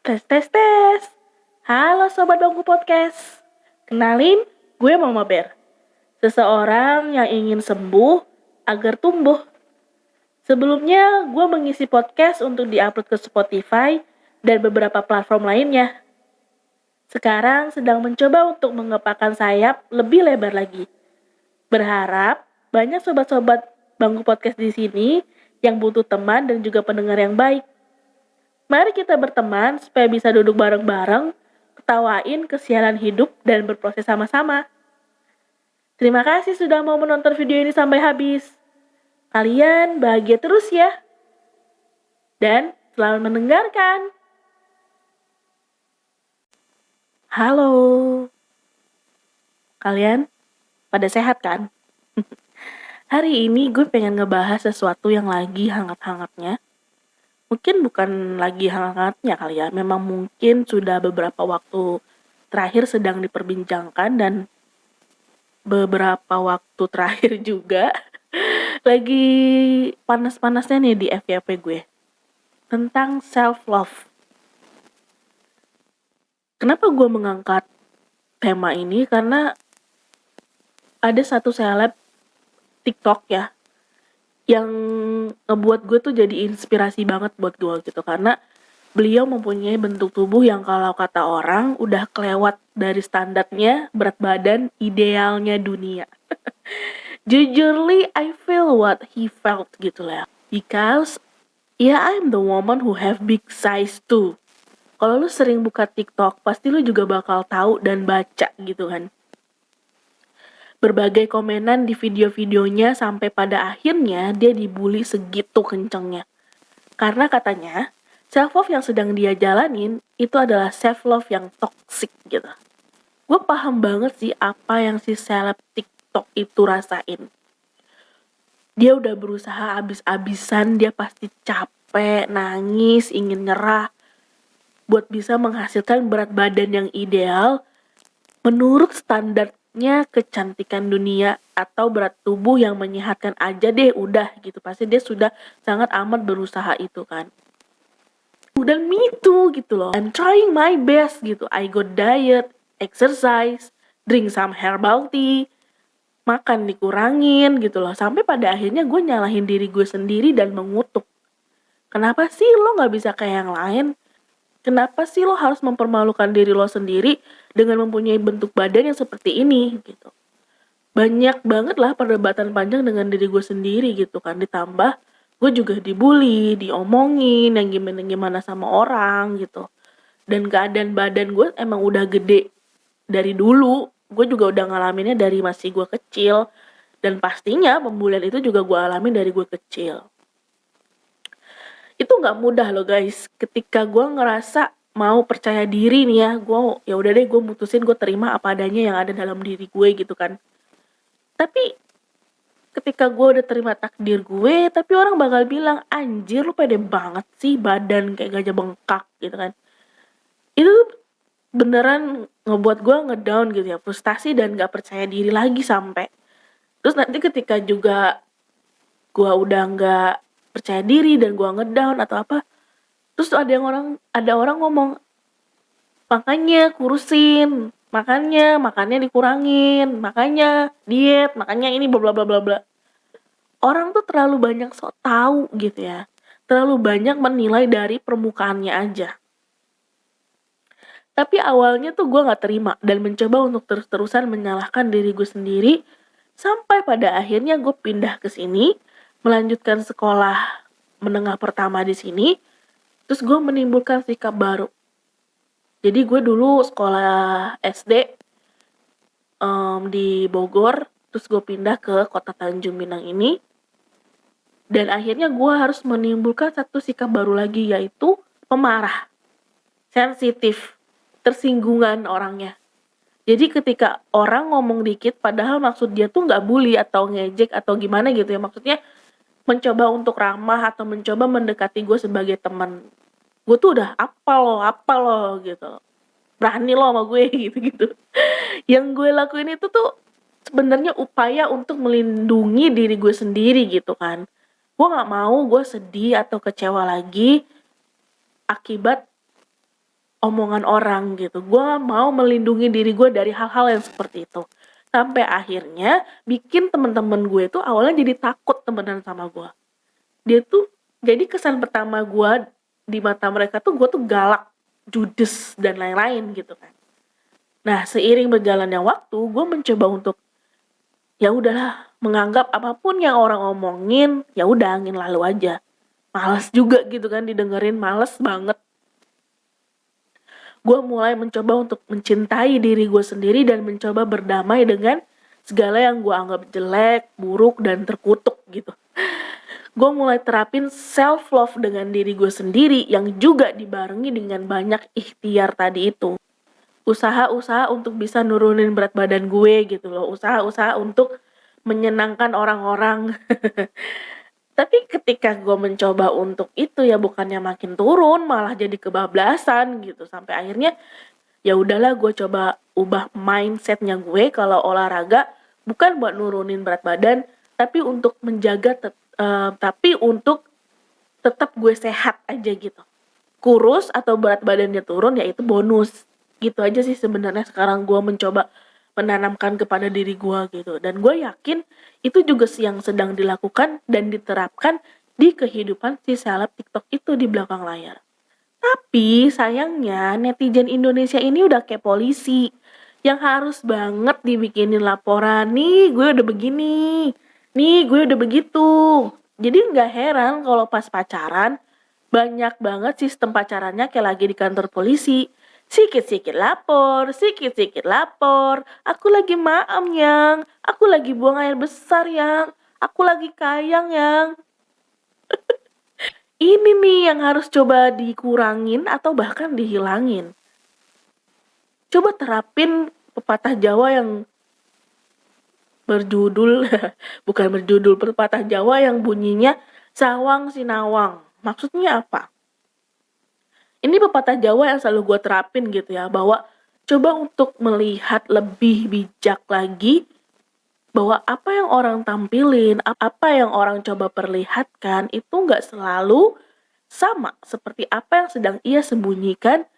Tes, tes, tes. Halo Sobat Bangku Podcast. Kenalin, gue Mama Bear. Seseorang yang ingin sembuh agar tumbuh. Sebelumnya, gue mengisi podcast untuk diupload ke Spotify dan beberapa platform lainnya. Sekarang sedang mencoba untuk mengepakkan sayap lebih lebar lagi. Berharap banyak sobat-sobat Bangku Podcast di sini yang butuh teman dan juga pendengar yang baik. Mari kita berteman supaya bisa duduk bareng-bareng, ketawain kesialan hidup dan berproses sama-sama. Terima kasih sudah mau menonton video ini sampai habis. Kalian bahagia terus ya. Dan selamat mendengarkan. Halo. Kalian pada sehat kan? Hari ini gue pengen ngebahas sesuatu yang lagi hangat-hangatnya. Mungkin bukan lagi hangat-hangatnya kali ya, memang mungkin sudah beberapa waktu terakhir sedang diperbincangkan dan beberapa waktu terakhir juga lagi panas-panasnya nih di FYP gue tentang self-love. Kenapa gue mengangkat tema ini? Karena ada satu seleb TikTok ya yang ngebuat gue tuh jadi inspirasi banget buat gue gitu, karena beliau mempunyai bentuk tubuh yang kalau kata orang udah kelewat dari standarnya berat badan idealnya dunia. Jujurly, I feel what he felt gitu lah. Because, yeah, I'm the woman who have big size too. Kalau lu sering buka TikTok, pasti lu juga bakal tahu dan baca gitu kan. Berbagai komenan di video-videonya sampai pada akhirnya dia dibully segitu kencengnya. Karena katanya, self-love yang sedang dia jalanin itu adalah self-love yang toxic gitu. Gue paham banget sih apa yang si seleb TikTok itu rasain. Dia udah berusaha abis-abisan, dia pasti capek, nangis, ingin nyerah buat bisa menghasilkan berat badan yang ideal menurut standarnya kecantikan dunia atau berat tubuh yang menyehatkan aja deh udah gitu. Pasti dia sudah sangat amat berusaha itu kan. Dan me too gitu loh. I'm trying my best gitu. I go diet, exercise, drink some herbal tea, makan dikurangin gitu loh. Sampai pada akhirnya gue nyalahin diri gue sendiri dan mengutuk. Kenapa sih lo gak bisa kayak yang lain? Kenapa sih lo harus mempermalukan diri lo sendiri dengan mempunyai bentuk badan yang seperti ini gitu. Banyak banget lah perdebatan panjang dengan diri gue sendiri gitu kan. Ditambah gue juga dibully, diomongin yang gimana-gimana sama orang gitu. Dan keadaan badan gue emang udah gede dari dulu. Gue juga udah ngalaminnya dari masih gue kecil. Dan pastinya pembulian itu juga gue alami dari gue kecil. Itu nggak mudah loh guys. Ketika gue ngerasa mau percaya diri nih ya, gue ya udah deh gue mutusin gue terima apa adanya yang ada dalam diri gue gitu kan. Tapi ketika gue udah terima takdir gue, tapi orang bakal bilang, anjir lu pede banget sih badan kayak gajah bengkak gitu kan. Itu beneran ngebuat gue ngedown gitu ya, frustasi dan gak percaya diri lagi sampai. Terus nanti ketika juga gue udah gak percaya diri dan gue ngedown atau apa, terus ada orang ngomong, makanya kurusin, makannya dikurangin, makanya diet, makanya ini bla bla bla bla bla. Orang tuh terlalu banyak sok tahu gitu ya. Terlalu banyak menilai dari permukaannya aja. Tapi awalnya tuh gue gak terima dan mencoba untuk terus-terusan menyalahkan diri gue sendiri sampai pada akhirnya gue pindah ke sini, melanjutkan sekolah menengah pertama di sini, terus gue menimbulkan sikap baru. Jadi gue dulu sekolah SD di Bogor, terus gue pindah ke kota Tanjung Pinang ini. Dan akhirnya gue harus menimbulkan satu sikap baru lagi, yaitu pemarah, sensitif, tersinggungan orangnya. Jadi ketika orang ngomong dikit, padahal maksud dia tuh gak bully atau ngejek atau gimana gitu ya. Maksudnya mencoba untuk ramah atau mencoba mendekati gue sebagai teman. Gue tuh udah apa lo gitu. Berani lo sama gue gitu-gitu. Yang gue lakuin itu tuh sebenarnya upaya untuk melindungi diri gue sendiri gitu kan. Gue gak mau gue sedih atau kecewa lagi akibat omongan orang gitu. Gue mau melindungi diri gue dari hal-hal yang seperti itu. Sampai akhirnya bikin temen-temen gue tuh awalnya jadi takut temenan sama gue. Dia tuh jadi kesan pertama gue di mata mereka tuh gue tuh galak, judes dan lain-lain gitu kan. Nah, seiring berjalannya waktu, gue mencoba untuk ya udahlah, menganggap apapun yang orang omongin, ya udah angin lalu aja. Males juga gitu kan didengerin, males banget. Gue mulai mencoba untuk mencintai diri gue sendiri dan mencoba berdamai dengan segala yang gue anggap jelek, buruk, dan terkutuk gitu. Gue mulai terapin self-love dengan diri gue sendiri yang juga dibarengi dengan banyak ikhtiar tadi itu. Usaha-usaha untuk bisa nurunin berat badan gue gitu loh. Usaha-usaha untuk menyenangkan orang-orang. Tapi ketika gue mencoba untuk itu ya bukannya makin turun, malah jadi kebablasan gitu. Sampai akhirnya ya udahlah gue coba ubah mindsetnya gue kalau olahraga bukan buat nurunin berat badan, tapi untuk tapi untuk tetap gue sehat aja gitu. Kurus atau berat badannya turun ya itu bonus. Gitu aja sih sebenarnya sekarang gue mencoba menanamkan kepada diri gue gitu. Dan gue yakin itu juga yang sedang dilakukan dan diterapkan di kehidupan si seleb TikTok itu di belakang layar. Tapi sayangnya netizen Indonesia ini udah kayak polisi yang harus banget dibikinin laporan. Nih gue udah begini, nih gue udah begitu. Jadi nggak heran kalau pas pacaran banyak banget sistem pacarannya kayak lagi di kantor polisi. Sikit-sikit lapor, sikit-sikit lapor. Aku lagi maam yang, aku lagi buang air besar yang, aku lagi kayang yang. Ini nih yang harus coba dikurangin atau bahkan dihilangin. Coba terapin pepatah Jawa yang berjudul, bukan berjudul, pepatah Jawa yang bunyinya sawang sinawang. Maksudnya apa? Ini pepatah Jawa yang selalu gue terapin gitu ya, bahwa coba untuk melihat lebih bijak lagi bahwa apa yang orang tampilin, apa yang orang coba perlihatkan itu nggak selalu sama seperti apa yang sedang ia sembunyikan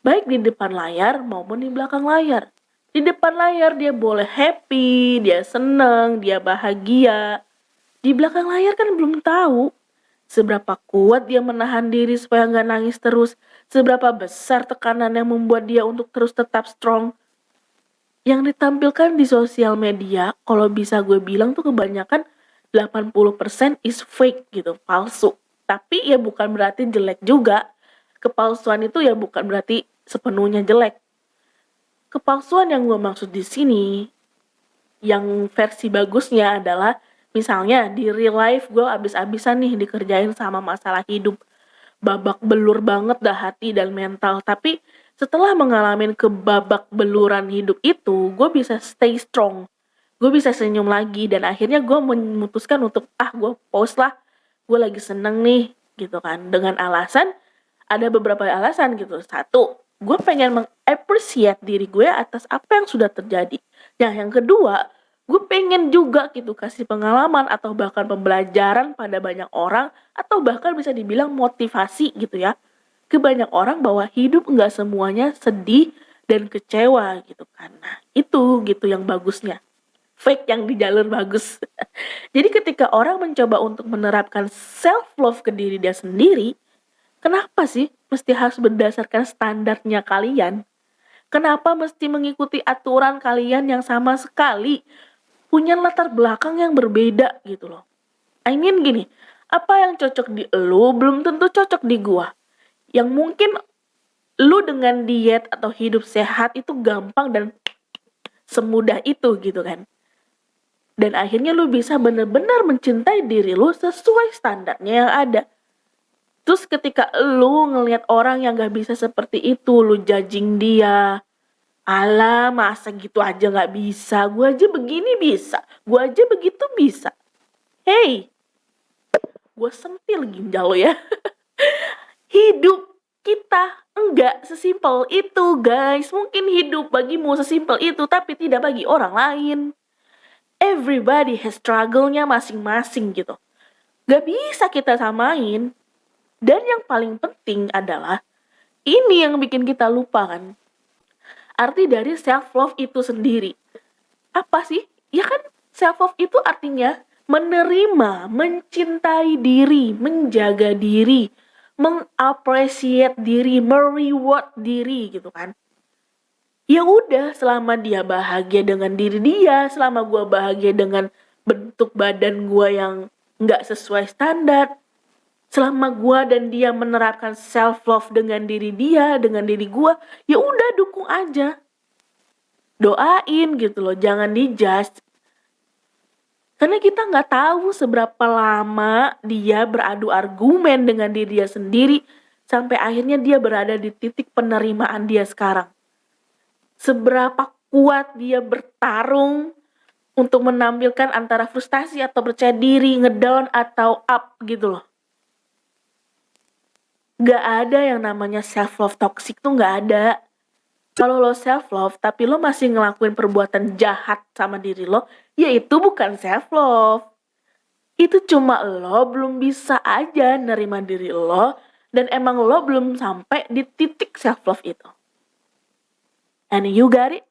baik di depan layar maupun di belakang layar. Di depan layar dia boleh happy, dia seneng, dia bahagia. Di belakang layar kan belum tahu seberapa kuat dia menahan diri supaya nggak nangis terus, seberapa besar tekanan yang membuat dia untuk terus tetap strong. Yang ditampilkan di sosial media, kalau bisa gue bilang tuh kebanyakan 80% is fake gitu, palsu. Tapi ya bukan berarti jelek juga. Kepalsuan itu ya bukan berarti sepenuhnya jelek. Kepalsuan yang gue maksud di sini, yang versi bagusnya adalah misalnya di real life gue abis-abisan nih dikerjain sama masalah hidup. Babak belur banget dah hati dan mental. Tapi setelah mengalami kebabak beluran hidup itu, gue bisa stay strong. Gue bisa senyum lagi dan akhirnya gue memutuskan untuk gue pause lah. Gue lagi seneng nih gitu kan. Dengan alasan, ada beberapa alasan gitu. Satu, gue pengen meng-appreciate diri gue atas apa yang sudah terjadi. Yang kedua, gue pengen juga gitu kasih pengalaman atau bahkan pembelajaran pada banyak orang atau bahkan bisa dibilang motivasi gitu ya ke banyak orang bahwa hidup nggak semuanya sedih dan kecewa gitu kan. Nah itu gitu yang bagusnya. Fake yang di jalur bagus. Jadi ketika orang mencoba untuk menerapkan self love ke diri dia sendiri, kenapa sih mesti harus berdasarkan standarnya kalian? Kenapa mesti mengikuti aturan kalian yang sama sekali punya latar belakang yang berbeda gitu loh. I mean gini, apa yang cocok di lu belum tentu cocok di gua. Yang mungkin lu dengan diet atau hidup sehat itu gampang dan semudah itu gitu kan. Dan akhirnya lu bisa benar-benar mencintai diri lu sesuai standarnya yang ada. Terus ketika lu ngelihat orang yang gak bisa seperti itu, lu judging dia. Alah, masa gitu aja gak bisa? Gue aja begini bisa. Gue aja begitu bisa. Hey, gue sentil ginjal lo ya. Hidup kita enggak sesimpel itu guys. Mungkin hidup bagimu sesimpel itu, tapi tidak bagi orang lain. Everybody has struggle-nya masing-masing gitu. Gak bisa kita samain. Dan yang paling penting adalah Ini yang bikin kita lupa kan. Arti dari self love itu sendiri. Apa sih? Ya kan self love itu artinya menerima, mencintai diri, menjaga diri, mengapresiate diri, mereward diri gitu kan. Ya udah, selama dia bahagia dengan diri dia, selama gua bahagia dengan bentuk badan gua yang nggak sesuai standar, selama gua dan dia menerapkan self love dengan diri dia, dengan diri gua, ya udah dukung aja. Doain gitu loh, jangan dijudge. Karena kita nggak tahu seberapa lama dia beradu argumen dengan diri dia sendiri sampai akhirnya dia berada di titik penerimaan dia sekarang. Seberapa kuat dia bertarung untuk menampilkan antara frustasi atau percaya diri, ngedown atau up gitu loh. Gak ada yang namanya self love toxic tuh gak ada. Kalau lo self love tapi lo masih ngelakuin perbuatan jahat sama diri lo, ya itu bukan self love. Itu cuma lo belum bisa aja nerima diri lo dan emang lo belum sampai di titik self love itu. And you got it?